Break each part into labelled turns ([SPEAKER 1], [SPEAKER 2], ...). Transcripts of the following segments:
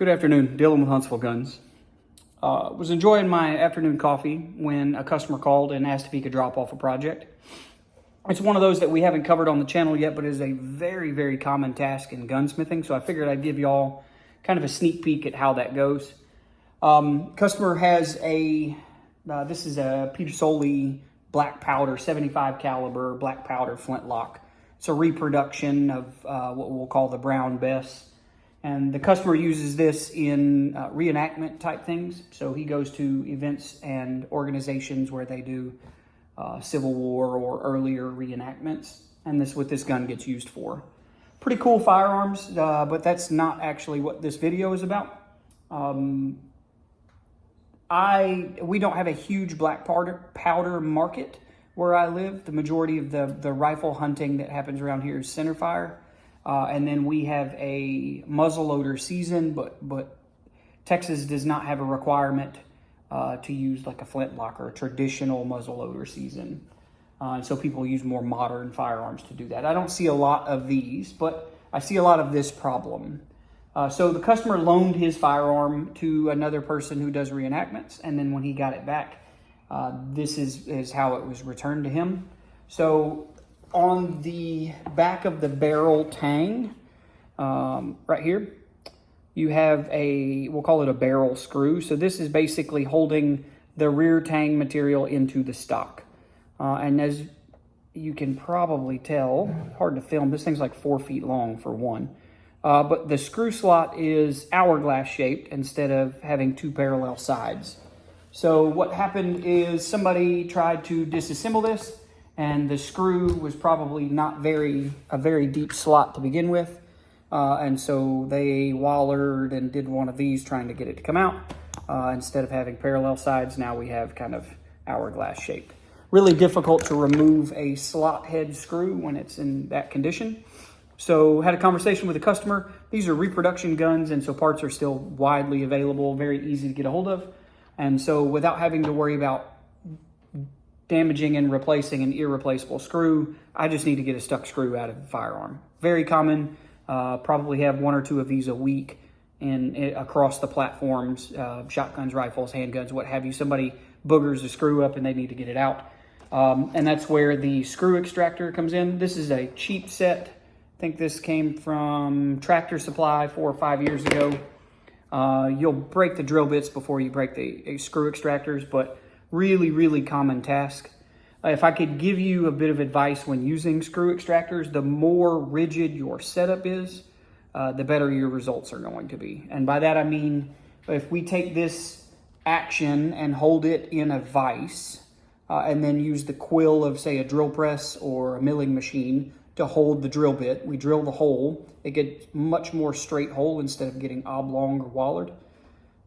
[SPEAKER 1] Good afternoon, Dylan with Huntsville Guns. Was enjoying my afternoon coffee when a customer called and asked if he could drop off a project. It's one of those that we haven't covered on the channel yet, but is a very, very common task in gunsmithing. So I figured I'd give y'all kind of a sneak peek at how that goes. Customer has this is a Peter Soley black powder, 75 caliber black powder flintlock. It's a reproduction of what we'll call the Brown Bess. And the customer uses this in reenactment type things. So he goes to events and organizations where they do Civil War or earlier reenactments. And this is what this gun gets used for. Pretty cool firearms, but that's not actually what this video is about. We don't have a huge black powder market where I live. The majority of the rifle hunting that happens around here is centerfire. And then we have a muzzleloader season, but Texas does not have a requirement to use like a flintlock or a traditional muzzleloader season. And so people use more modern firearms to do that. I don't see a lot of these, but I see a lot of this problem. So the customer loaned his firearm to another person who does reenactments. And then when he got it back, this is how it was returned to him. So on the back of the barrel tang, right here, you have we'll call it a barrel screw. So this is basically holding the rear tang material into the stock. And as you can probably tell, hard to film, this thing's like 4 feet long for one. But the screw slot is hourglass shaped instead of having two parallel sides. So what happened is somebody tried to disassemble this, and the screw was probably not a very deep slot to begin with. And so they wallered and did one of these trying to get it to come out. Instead of having parallel sides, now we have kind of hourglass shaped. Really difficult to remove a slot head screw when it's in that condition. So had a conversation with the customer. These are reproduction guns, and so parts are still widely available, very easy to get a hold of. And so without having to worry about damaging and replacing an irreplaceable screw, I just need to get a stuck screw out of the firearm. Very common, probably have one or two of these a week across the platforms, shotguns, rifles, handguns, what have you. Somebody boogers a screw up and they need to get it out. And that's where the screw extractor comes in. This is a cheap set. I think this came from Tractor Supply 4 or 5 years ago. You'll break the drill bits before you break the screw extractors, but really, really common task. If I could give you a bit of advice when using screw extractors, the more rigid your setup is, the better your results are going to be. And by that I mean, if we take this action and hold it in a vise, and then use the quill of, say, a drill press or a milling machine to hold the drill bit, we drill the hole, it gets much more straight hole instead of getting oblong or wallered.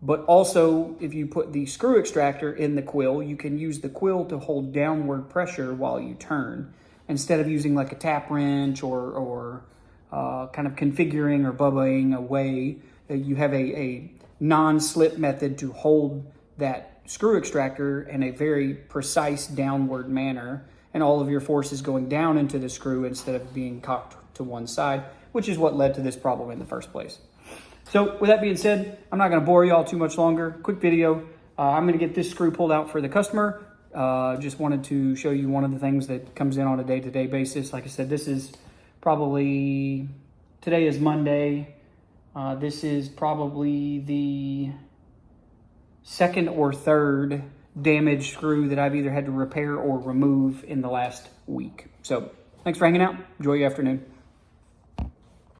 [SPEAKER 1] But also, if you put the screw extractor in the quill, you can use the quill to hold downward pressure while you turn, instead of using like a tap wrench or kind of configuring or bubbaing a way. You have a non-slip method to hold that screw extractor in a very precise downward manner, and all of your force is going down into the screw instead of being cocked to one side, which is what led to this problem in the first place. So with that being said, I'm not going to bore y'all too much longer. Quick video. I'm going to get this screw pulled out for the customer. Just wanted to show you one of the things that comes in on a day-to-day basis. Like I said, this is probably, today is Monday. This is probably the second or third damaged screw that I've either had to repair or remove in the last week. So thanks for hanging out. Enjoy your afternoon.